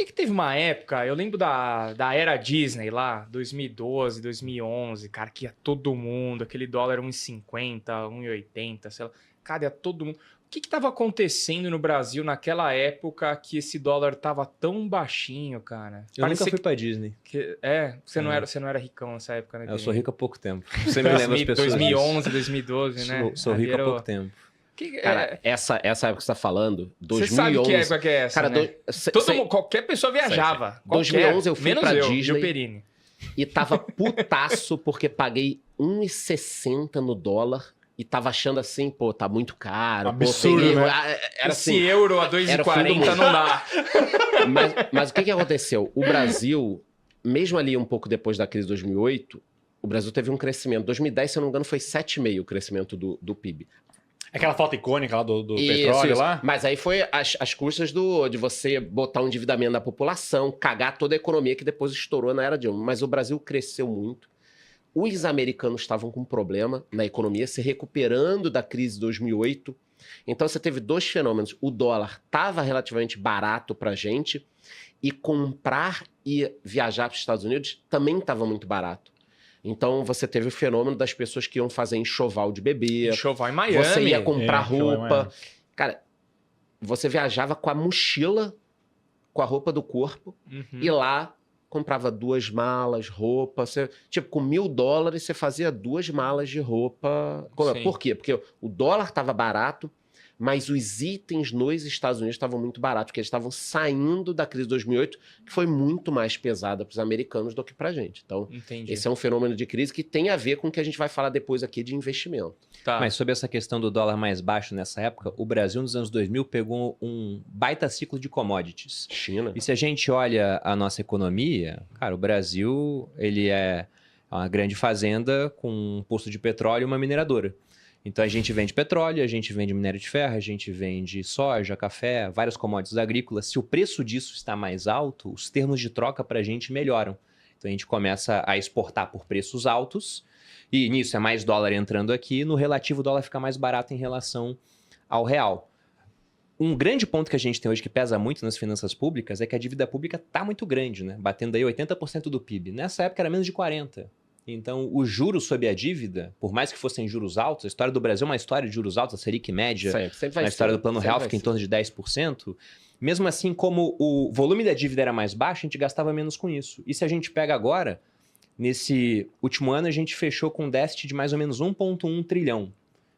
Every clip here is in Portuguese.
que teve uma época, eu lembro da era Disney lá, 2012, 2011, cara, que ia todo mundo, aquele dólar 1,50, 1,80, sei lá, cara, ia todo mundo. O que tava acontecendo no Brasil naquela época que esse dólar tava tão baixinho, cara? Eu nunca fui pra Disney. Você não era ricão nessa época, né? Eu sou rico há pouco tempo. Você me lembra as pessoas 2011, disso. 2012, né? Sou rico há pouco tempo. Cara, essa época que você tá falando, 2011... Você sabe que época que é essa, cara, né? Qualquer pessoa viajava. 2011 eu fui menos pra eu, Disney. E o Perini. E tava putaço porque paguei 1,60 no dólar e tava achando assim, pô, tá muito caro. Absurdo, pô, né? Era Esse assim, euro a era o fim do 2,40 mundo. não dá. Mas o que aconteceu? O Brasil, mesmo ali um pouco depois da crise de 2008, o Brasil teve um crescimento. 2010, se eu não me engano, foi 7,5% o crescimento do PIB. Aquela foto icônica lá do Isso, petróleo isso. lá. Mas aí foi as custas de você botar um endividamento da população, cagar toda a economia que depois estourou na era Dilma. Mas o Brasil cresceu muito. Os americanos estavam com problema na economia, se recuperando da crise de 2008. Então você teve dois fenômenos. O dólar estava relativamente barato para a gente e comprar e viajar para os Estados Unidos também estava muito barato. Então você teve o fenômeno das pessoas que iam fazer enxoval de bebê. Enxoval em Miami. Você ia comprar enxoval em roupa. Miami. Cara, você viajava com a mochila, com a roupa do corpo, e lá comprava 2 malas, roupa. Tipo, com $1.000 você fazia 2 malas de roupa. Sim. Por quê? Porque o dólar estava barato, mas os itens nos Estados Unidos estavam muito baratos, porque eles estavam saindo da crise de 2008, que foi muito mais pesada para os americanos do que para a gente. Então, Entendi. esse é um fenômeno de crise que tem a ver com o que a gente vai falar depois aqui de investimento. Tá. Mas sobre essa questão do dólar mais baixo nessa época, o Brasil nos anos 2000 pegou um baita ciclo de commodities. China. E se a gente olha a nossa economia, cara, o Brasil ele é uma grande fazenda com um poço de petróleo e uma mineradora. Então a gente vende petróleo, a gente vende minério de ferro, a gente vende soja, café, várias commodities agrícolas. Se o preço disso está mais alto, os termos de troca para a gente melhoram. Então a gente começa a exportar por preços altos e nisso é mais dólar entrando aqui, no relativo o dólar fica mais barato em relação ao real. Um grande ponto que a gente tem hoje que pesa muito nas finanças públicas é que a dívida pública está muito grande, né? Batendo aí 80% do PIB. Nessa época era menos de 40%. Então, os juros sobre a dívida, por mais que fossem juros altos, a história do Brasil é uma história de juros altos, a Selic média, Sempre vai na história ser. do Plano Sempre Real vai fica em ser. torno de 10%. Mesmo assim, como o volume da dívida era mais baixo, a gente gastava menos com isso. E se a gente pega agora, nesse último ano, a gente fechou com um déficit de mais ou menos 1,1 trilhão.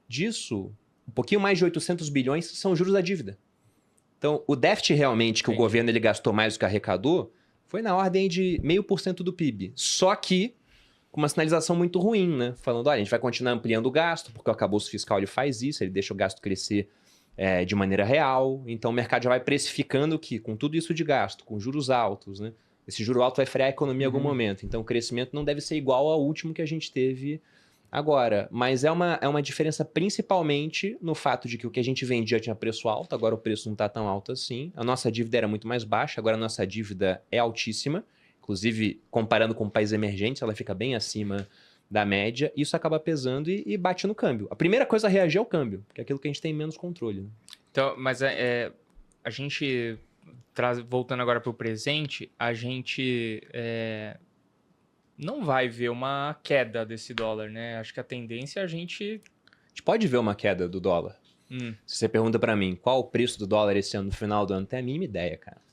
Disso, um pouquinho mais de 800 bilhões são juros da dívida. Então, o déficit realmente que o governo ele gastou mais do que arrecadou foi na ordem de 0,5% do PIB. Só que com uma sinalização muito ruim, né? Falando, olha, a gente vai continuar ampliando o gasto, porque o arcabouço fiscal ele faz isso, ele deixa o gasto crescer de maneira real. Então o mercado já vai precificando que, com tudo isso de gasto, com juros altos, né? Esse juro alto vai frear a economia em algum momento. Então o crescimento não deve ser igual ao último que a gente teve agora. Mas é uma diferença principalmente no fato de que o que a gente vendia tinha preço alto, agora o preço não está tão alto assim. A nossa dívida era muito mais baixa, agora a nossa dívida é altíssima. Inclusive, comparando com países emergentes, ela fica bem acima da média. Isso acaba pesando e bate no câmbio. A primeira coisa a reagir é o câmbio, que é aquilo que a gente tem menos controle. Né? Então, mas a gente, voltando agora para o presente, a gente não vai ver uma queda desse dólar, né? Acho que a tendência é a gente pode ver uma queda do dólar. Se você pergunta para mim qual o preço do dólar esse ano no final do ano, não tem a mínima ideia, cara.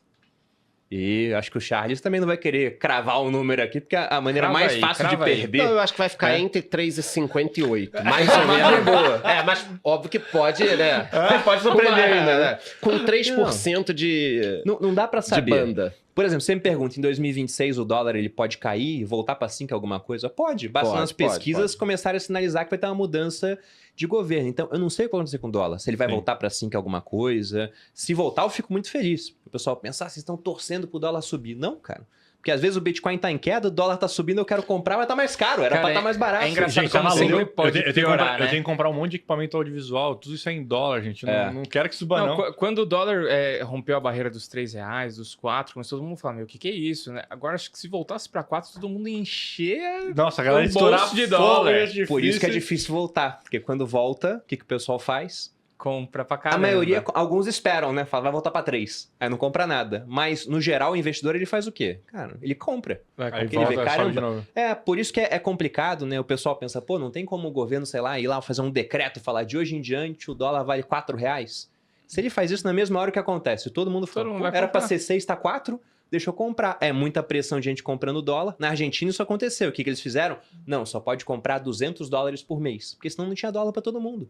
E acho que o Charles também não vai querer cravar um número aqui, porque a maneira Crava mais aí, fácil de crava aí. perder... Não, eu acho que vai ficar entre 3,58. Mais ou menos. boa. Mas óbvio que pode, né? Pode surpreender ainda, né? Com 3% de Não dá para saber. banda. Por exemplo, você me pergunta, em 2026 o dólar ele pode cair e voltar para 5 alguma coisa? Pode, basta Pode, nas pode, pesquisas pode. começarem a sinalizar que vai ter uma mudança de governo. Então, eu não sei o que vai acontecer com o dólar. Se ele vai voltar para 5 alguma coisa. Se voltar, eu fico muito feliz. O pessoal pensa, vocês estão torcendo pro dólar subir. Não, cara. Porque às vezes o Bitcoin tá em queda, o dólar tá subindo, eu quero comprar, mas tá mais caro. Era pra estar mais barato. É engraçado Gente, tá como maluco. sempre pode eu tenho que piorar, comprar, né? eu tenho que comprar um monte de equipamento audiovisual, tudo isso é em dólar, gente. Não quero que suba, não. Quando o dólar rompeu a barreira dos R$3, dos 4, começou todo mundo a falar, meu, o que é isso, né? Agora, acho que se voltasse para 4, todo mundo ia encher Nossa, a galera o estourar bolso de fogo, dólar. é difícil. Por isso que é difícil voltar. Porque quando volta, o que o pessoal faz? compra pra A caramba. maioria, alguns esperam, né? Fala, vai voltar pra 3. Aí não compra nada. Mas, no geral, o investidor, ele faz o quê? Cara, ele compra. Vai Aí Porque ele vê, volta, sobe de caramba. novo. Por isso que é complicado, né? O pessoal pensa, pô, não tem como o governo, sei lá, ir lá fazer um decreto, falar de hoje em diante o dólar vale R$4. Se ele faz isso na mesma hora, o que acontece? Todo mundo fala, Todo mundo "Pô, vai era pra comprar." ser 6, tá 4, deixa eu comprar. É muita pressão de gente comprando dólar. Na Argentina isso aconteceu. O que eles fizeram? Não, só pode comprar $200 por mês, porque senão não tinha dólar pra todo mundo.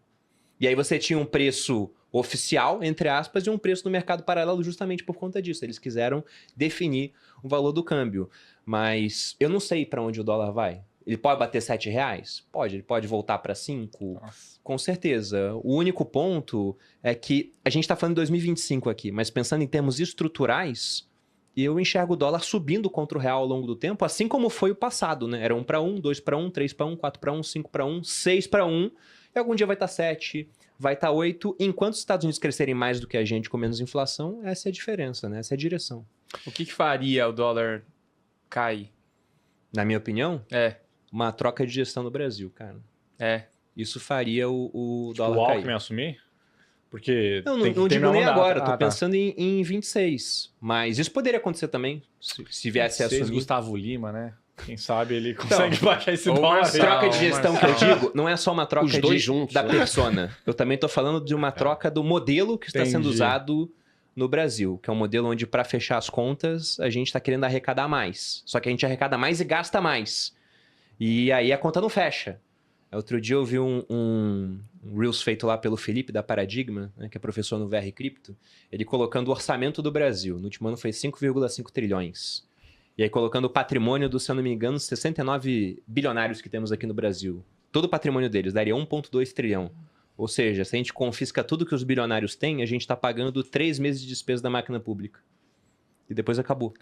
E aí você tinha um preço oficial, entre aspas, e um preço no mercado paralelo justamente por conta disso. Eles quiseram definir o valor do câmbio. Mas eu não sei para onde o dólar vai. Ele pode bater R$7? Pode. Ele pode voltar para 5? Nossa. Com certeza. O único ponto é que a gente está falando de 2025 aqui, mas pensando em termos estruturais, eu enxergo o dólar subindo contra o real ao longo do tempo, assim como foi o passado, né? Era 1-1, 2-1, 3-1, 4-1, 5-1, 6-1, e algum dia vai estar 7, vai estar 8. Enquanto os Estados Unidos crescerem mais do que a gente com menos inflação, essa é a diferença, né? Essa é a direção. O que faria o dólar cair? Na minha opinião, É, uma troca de gestão no Brasil, cara. Isso faria o Tipo, dólar o cair. Alckmin assumir? Porque Eu tem que não digo terminar o nem mandato. agora, eu tô Tá. pensando em 26. Mas isso poderia acontecer também, se viesse a 26, assumir. Gustavo Lima, né? Quem sabe ele consegue baixar esse ou dólar. Marcelo. Troca de gestão que eu Marcelo. digo, não é só uma troca Os dois juntos, da né? persona. Eu também tô falando de uma troca do modelo que está sendo Entendi. usado no Brasil, que é um modelo onde, para fechar as contas, a gente está querendo arrecadar mais. Só que a gente arrecada mais e gasta mais. E aí a conta não fecha. Outro dia eu vi um Reels feito lá pelo Felipe, da Paradigma, né, que é professor no VR Cripto, ele colocando o orçamento do Brasil. No último ano foi 5,5 trilhões. E aí colocando o patrimônio dos, se eu não me engano, 69 bilionários que temos aqui no Brasil. Todo o patrimônio deles daria 1,2 trilhão. Ou seja, se a gente confisca tudo que os bilionários têm, a gente está pagando 3 meses de despesa da máquina pública. E depois acabou.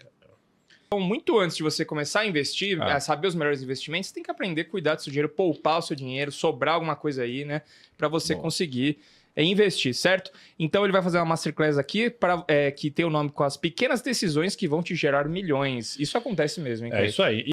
Então, muito antes de você começar a investir, a saber os melhores investimentos, você tem que aprender a cuidar do seu dinheiro, poupar o seu dinheiro, sobrar alguma coisa aí, né? Para você conseguir investir, certo? Então ele vai fazer uma masterclass aqui que tem o nome com as pequenas decisões que vão te gerar milhões. Isso acontece mesmo, hein? É isso aí.